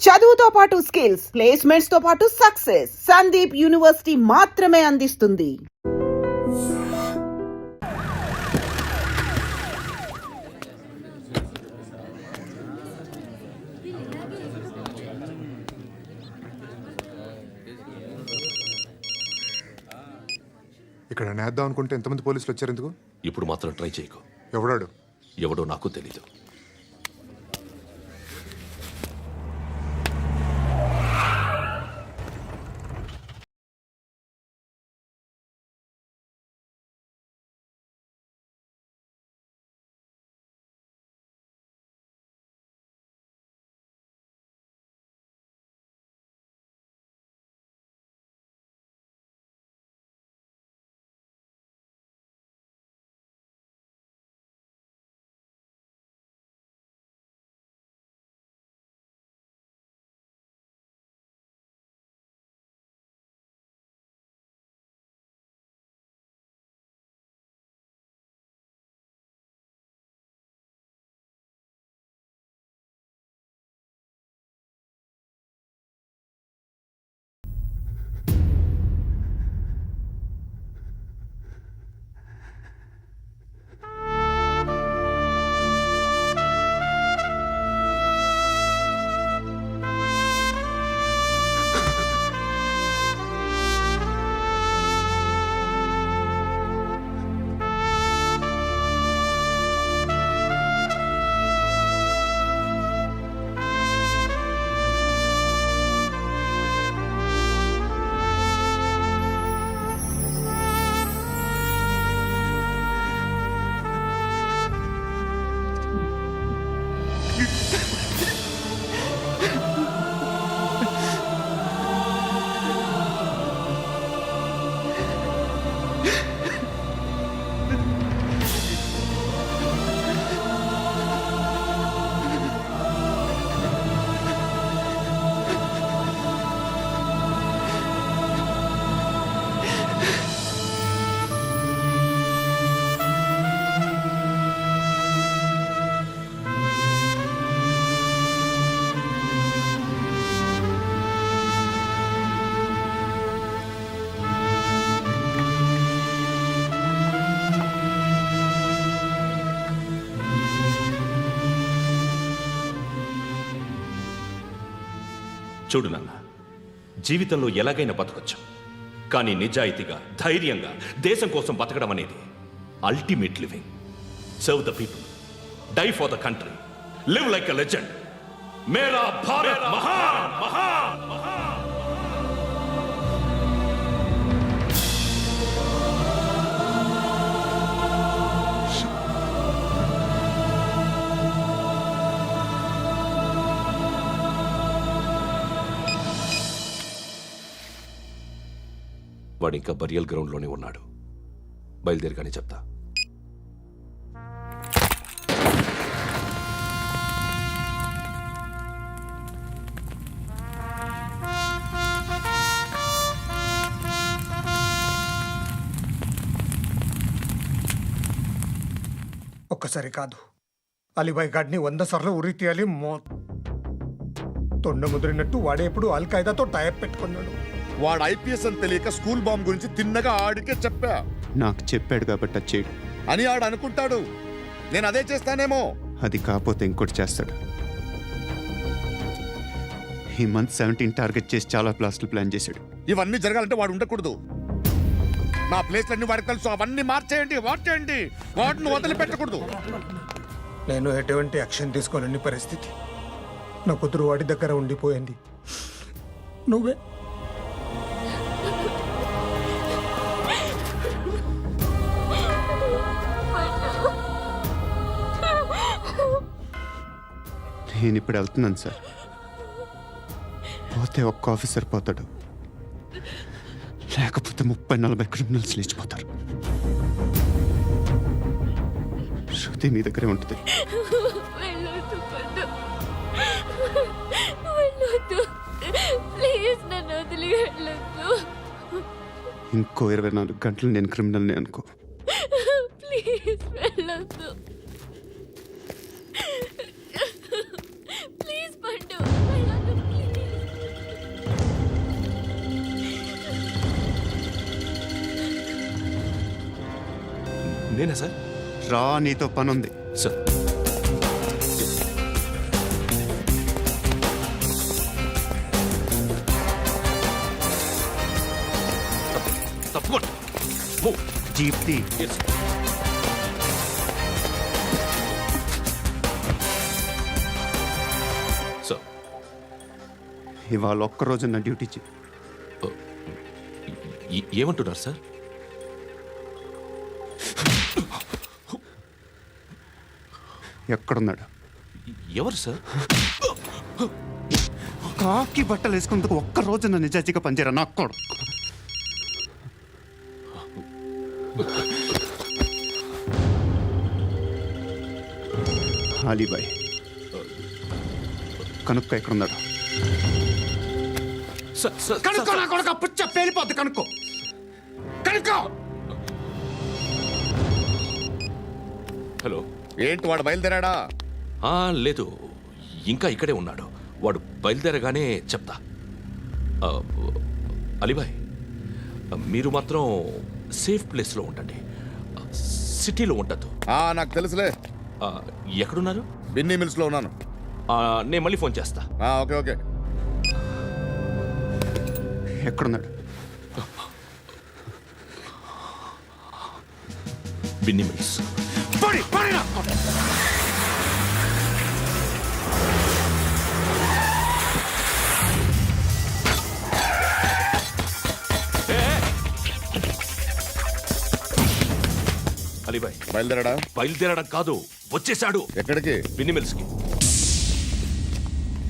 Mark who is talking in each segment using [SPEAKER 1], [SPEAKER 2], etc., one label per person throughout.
[SPEAKER 1] చదువుతో పాటు skills, placements తో పాటు సక్సెస్ సందీప్ యూనివర్సిటీ మాత్రమే అందిస్తుంది.
[SPEAKER 2] ఇక్కడ నేద్దాం అనుకుంటే ఎంతమంది పోలీసులు వచ్చారు ఎందుకు?
[SPEAKER 3] ఇప్పుడు మాత్రం ట్రై చేయకు.
[SPEAKER 2] ఎవడాడు?
[SPEAKER 3] ఎవడో నాకు తెలీదు. చూడు నాన్న, జీవితంలో ఎలాగైనా బతకొచ్చు, కానీ నిజాయితీగా, ధైర్యంగా దేశం కోసం బతకడం అనేది ultimate living. Serve the people, die for the country, live like a legend. మేరా భారత్ మహాన్ మహాన్ మహాన్. వాడు ఇంకా బరియల్ గ్రౌండ్లోనే ఉన్నాడు. బయలుదేరగానే చెప్తా.
[SPEAKER 4] ఒక్కసారి కాదు, అలీబాయ్ గాడిని 100 సార్లు ఉరి తీయాలి. తొండ ముదిరినట్టు వాడే ఎప్పుడు అల్ ఖైదాతో టైప్ పెట్టుకున్నాడు.
[SPEAKER 5] వాడు ఐపీఎస్ అని తెలియక స్కూల్ బాంబ్ గురించి తిన్నగా ఆడికే చెప్పా.
[SPEAKER 6] నాకు చెప్పాడు కాబట్టి అది చేయడు
[SPEAKER 5] అని ఆడు అనుకుంటాడు. నేను అదే చేస్తానేమో.
[SPEAKER 6] అది కాకపోతే ఇంకోటి చేస్తాడు. ఈ మంత్ 17 టార్గెట్ చేసి చాలా ప్లాస్టులు ప్లాన్ చేశాడు.
[SPEAKER 5] ఇవన్నీ జరగాలంటే వాడు ఉండకూడదు. నా ప్లేస్లన్నీ వాడికి తెలుసు. అవన్నీ మార్చేయండి, వాచేయండి. వాటిని వదిలిపెట్టకూడదు.
[SPEAKER 4] నేను ఎటువంటి యాక్షన్ తీసుకోలేని పరిస్థితి. నా కూతురు వాడి దగ్గర ఉండిపోయింది. నువ్వే
[SPEAKER 6] నేను ఇప్పుడు వెళ్తున్నాను సార్. పోతే ఒక్క ఆఫీసర్ పోతాడు, లేకపోతే 30-40 క్రిమినల్స్ లేచిపోతారు. శృతి నీ దగ్గరే ఉంటుంది. ఇంకో 24 గంటలు నేను క్రిమినల్ని అనుకో.
[SPEAKER 7] ప్లీజ్ వెళ్ళొద్దు. ప్లీజ్ పండు వెళ్ళొద్దు.
[SPEAKER 3] నేనా సార్?
[SPEAKER 6] రా, నీతో పనుంది.
[SPEAKER 3] సార్ తప్పకుండా. Move.
[SPEAKER 6] జీప్తి
[SPEAKER 3] Yes. సార్
[SPEAKER 6] ఇవాళ ఒక్కరోజు నా డ్యూటీ చేయి.
[SPEAKER 3] ఏమంటున్నారు సార్?
[SPEAKER 6] ఎక్కడున్నాడు?
[SPEAKER 3] ఎవరు సార్?
[SPEAKER 6] కాకి బట్టలు వేసుకున్నందుకు ఒక్కరోజు నా నిజాజీగా పనిచేయరా నా కొడుకు. అలీబాయ్ కనుక్క ఎక్కడున్నాడు?
[SPEAKER 3] సార్ సార్
[SPEAKER 6] కనుక్కో నా కొడుకు, పుచ్చ పేలిపోద్ది. కనుక్కో కనుక్కో.
[SPEAKER 3] హలో.
[SPEAKER 5] ఏంటి వాడు బయలుదేరాడా?
[SPEAKER 3] లేదు, ఇంకా ఇక్కడే ఉన్నాడు. వాడు బయలుదేరగానే చెప్తా. ఆ, అలీబాయ్, మీరు మాత్రం సేఫ్ ప్లేస్లో ఉండండి, సిటీలో ఉండద్దు.
[SPEAKER 5] నాకు తెలుసులే.
[SPEAKER 3] ఎక్కడున్నారు?
[SPEAKER 5] బిన్నీ మిల్స్ లో ఉన్నాను.
[SPEAKER 3] నేను మళ్ళీ ఫోన్ చేస్తా.
[SPEAKER 5] Okay okay.
[SPEAKER 6] ఎక్కడున్నాడు?
[SPEAKER 3] బిన్నీ మిల్స్. అలీబాయ్
[SPEAKER 5] బయలుదేరాడా?
[SPEAKER 3] బయలుదేరడం కాదు, వచ్చేశాడు.
[SPEAKER 5] ఎక్కడికి?
[SPEAKER 3] బిన్నీ మిల్స్ కి.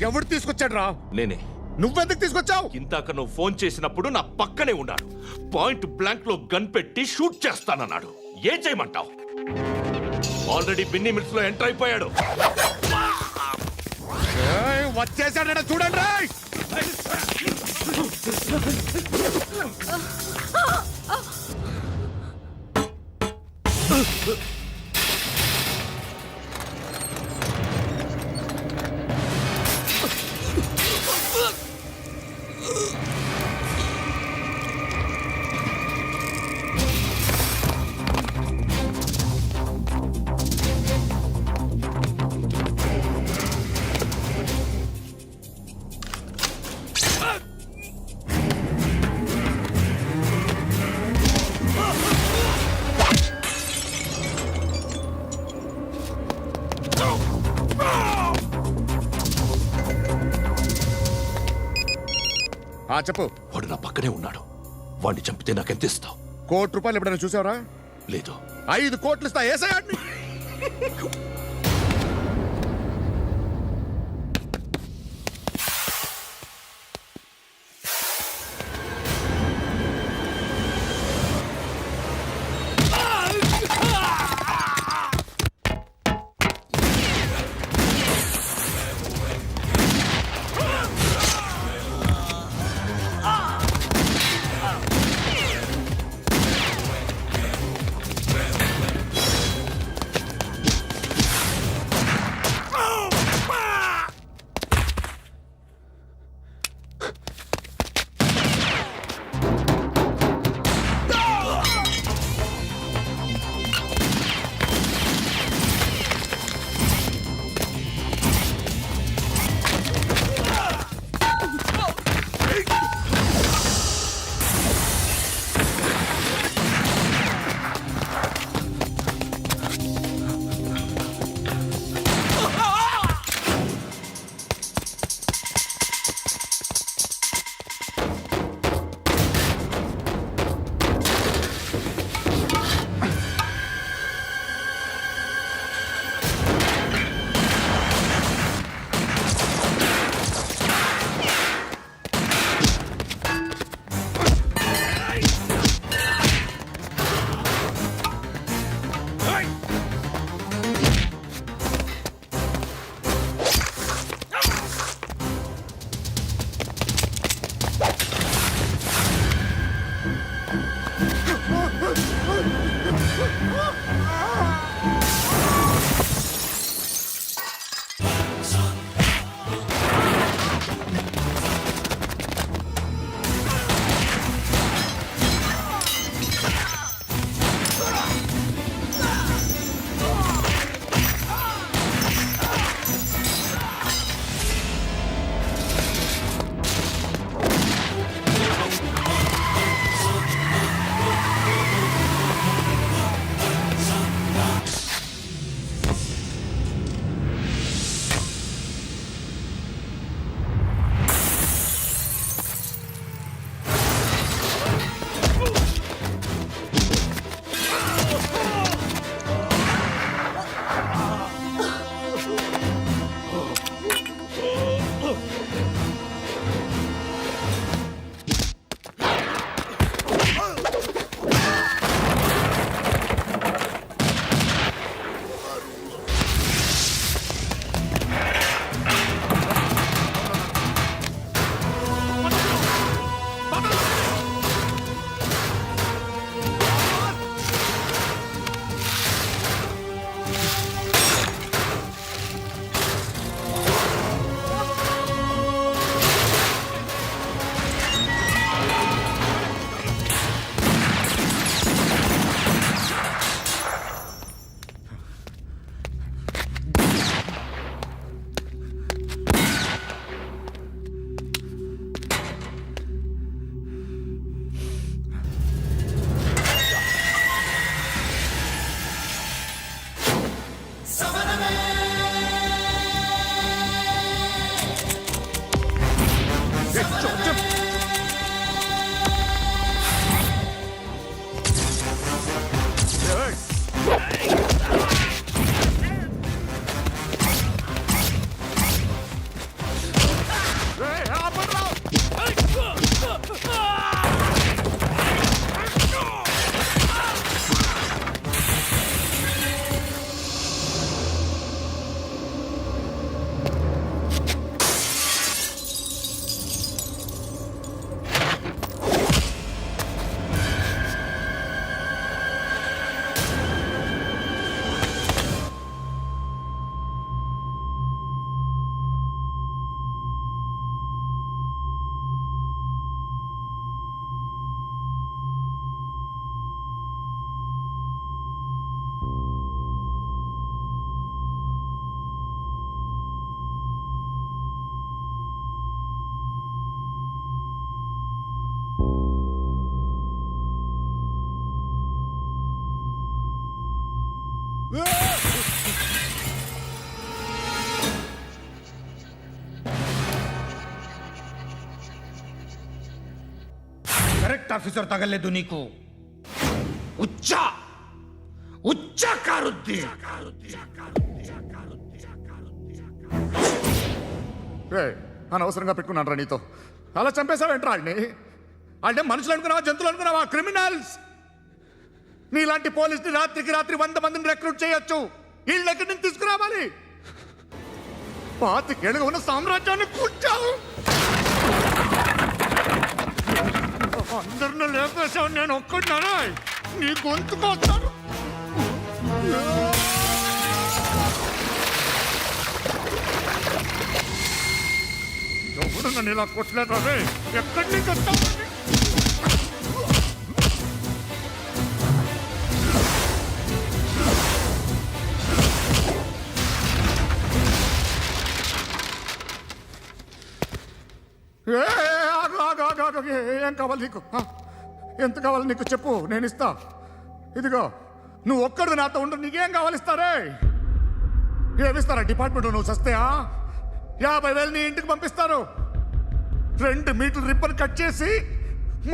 [SPEAKER 5] ఎవడు తీసుకొచ్చాడు రా?
[SPEAKER 3] నేనే.
[SPEAKER 5] నువ్వెందుకు తీసుకొచ్చావు?
[SPEAKER 3] ఇందాక నువ్వు ఫోన్ చేసినప్పుడు నా పక్కనే ఉన్నాడు. పాయింట్ బ్లాంక్ లో గన్ పెట్టి షూట్ చేస్తానన్నాడు. ఏం చేయమంటావు? ఆల్రెడీ బిన్నీ మిల్స్ లో ఎంటర్ అయిపోయాడు.
[SPEAKER 5] వచ్చేసాడ చూడండి రా. చెప్పు.
[SPEAKER 3] వాడు నా పక్కనే ఉన్నాడు. వాడిని చంపితే నాకెంత ఇస్తావు?
[SPEAKER 5] ₹1,00,00,000 ఎప్పుడైనా చూసావరా?
[SPEAKER 3] లేదు.
[SPEAKER 5] 5 కోట్లు ఇస్తా. ఏసయాడిని.
[SPEAKER 4] కరెక్ట్ ఆఫీసర్ తగలేదు నీకు. ఉచ్చ కారుద్ది.
[SPEAKER 5] అనవసరంగా పెట్టుకున్నాను రా నీతో. అలా చంపేశావేంట్రా వాడిని? అంటే మనుషులు అనుకున్నావా, జంతువులు అనుకున్నావా? క్రిమినల్స్. నీలాంటి పోలీసుని రాత్రికి రాత్రి 100 మందిని రిక్రూట్ చేయొచ్చు. వీళ్ళు ఎక్కడి నుంచి తీసుకురావాలి? 25 ఏళ్ళుగా ఉన్న సామ్రాజ్యాన్ని కూర్చావు. అందరిని లేపేశావు, నేను ఒక్కడినారా? నీ గొంతుకొస్తాను. ఎవడు నన్ను ఇలా కొట్టలేదు రే? ఎక్కడి నుంచి వస్తావు? ఏం కావాలి నీకు? ఎంత కావాలి నీకు చెప్పు, నేను ఇస్తా. ఇదిగో నువ్వు ఒక్కడు నాతో ఉండు. నీకేం కావాలి ఇస్తారే? ఏమిస్తారా డిపార్ట్మెంట్? నువ్వు సస్తేయా 50,000 నీ ఇంటికి పంపిస్తారు. 2 మీటర్ల రిబ్బన్ కట్ చేసి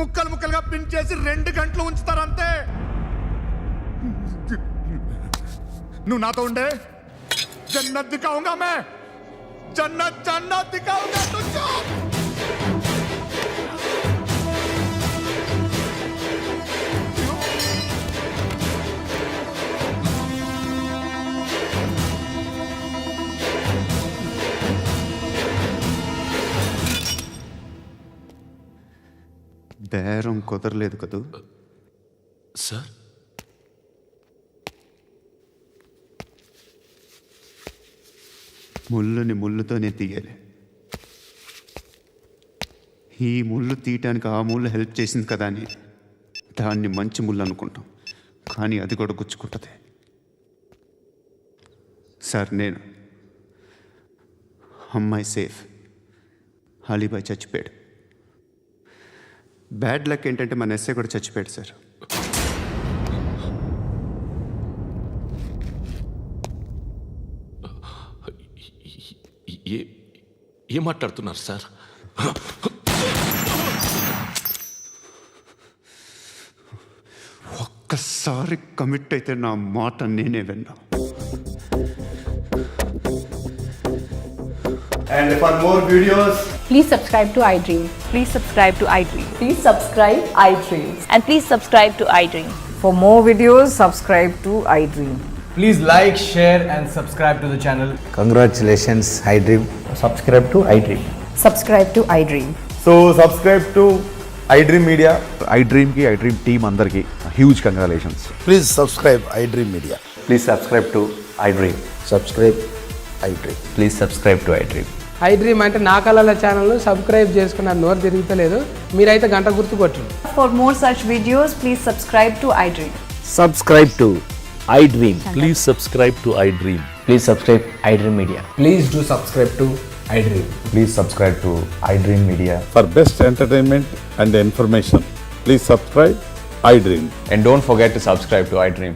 [SPEAKER 5] ముక్కలు ముక్కలుగా పిన్ చేసి 2 గంటలు ఉంచుతారు అంతే. నువ్వు నాతో ఉండే జన్నత్ దిఖాऊंगा मैं, జన్నత్ జన్నత్ దిఖాऊंगा तुझको.
[SPEAKER 6] బేరం కుదరలేదు కదూ.
[SPEAKER 3] సార్,
[SPEAKER 6] ముళ్ళుని ముళ్ళుతోనే తీయాలి. ఈ ముళ్ళు తీయటానికి ఆ ముళ్ళు హెల్ప్ చేసింది కదా అని దాన్ని మంచి ముళ్ళు అనుకుంటాం, కానీ అది కూడా గుచ్చుకుంటుంది. సార్, నేను అమ్మాయి సేఫ్, అలీబాయ్ చచ్చిపోయాడు. బ్యాడ్ లక్ ఏంటంటే మన ఎస్ఐ కూడా చచ్చిపోయాడు సార్.
[SPEAKER 3] ఏం మాట్లాడుతున్నారు సార్?
[SPEAKER 6] ఒక్కసారి కమిట్ అయితే నా మాట నేనే విన్నా.
[SPEAKER 8] And for more videos,
[SPEAKER 9] please subscribe to iDream.
[SPEAKER 7] Please subscribe to iDream.
[SPEAKER 9] Please subscribe iDream.
[SPEAKER 7] And please subscribe to iDream.
[SPEAKER 9] For more videos, subscribe to iDream.
[SPEAKER 8] please like, share and subscribe to the channel.
[SPEAKER 10] Congratulations, iDream.
[SPEAKER 8] Subscribe to iDream.
[SPEAKER 9] Subscribe to iDream.
[SPEAKER 8] So subscribe to iDream Media. iDream ki iDream team andarki huge congratulations.
[SPEAKER 10] Please subscribe iDream Media.
[SPEAKER 8] Please subscribe to iDream.
[SPEAKER 10] Subscribe iDream.
[SPEAKER 8] Please subscribe to iDream.
[SPEAKER 11] iDream అంటే నా కళల channel subscribe చేసుకున్న నోరు తిరుగుతలేదు, మీరైతే గంట గుర్తు కొట్టండి.
[SPEAKER 9] For more such videos, please subscribe to iDream.
[SPEAKER 10] Subscribe to iDream.
[SPEAKER 3] Please subscribe to iDream.
[SPEAKER 10] Please subscribe iDream Media.
[SPEAKER 8] Please do subscribe to iDream.
[SPEAKER 10] Please subscribe to iDream Media.
[SPEAKER 5] For best entertainment and information, please subscribe iDream.
[SPEAKER 8] And don't forget to subscribe to iDream.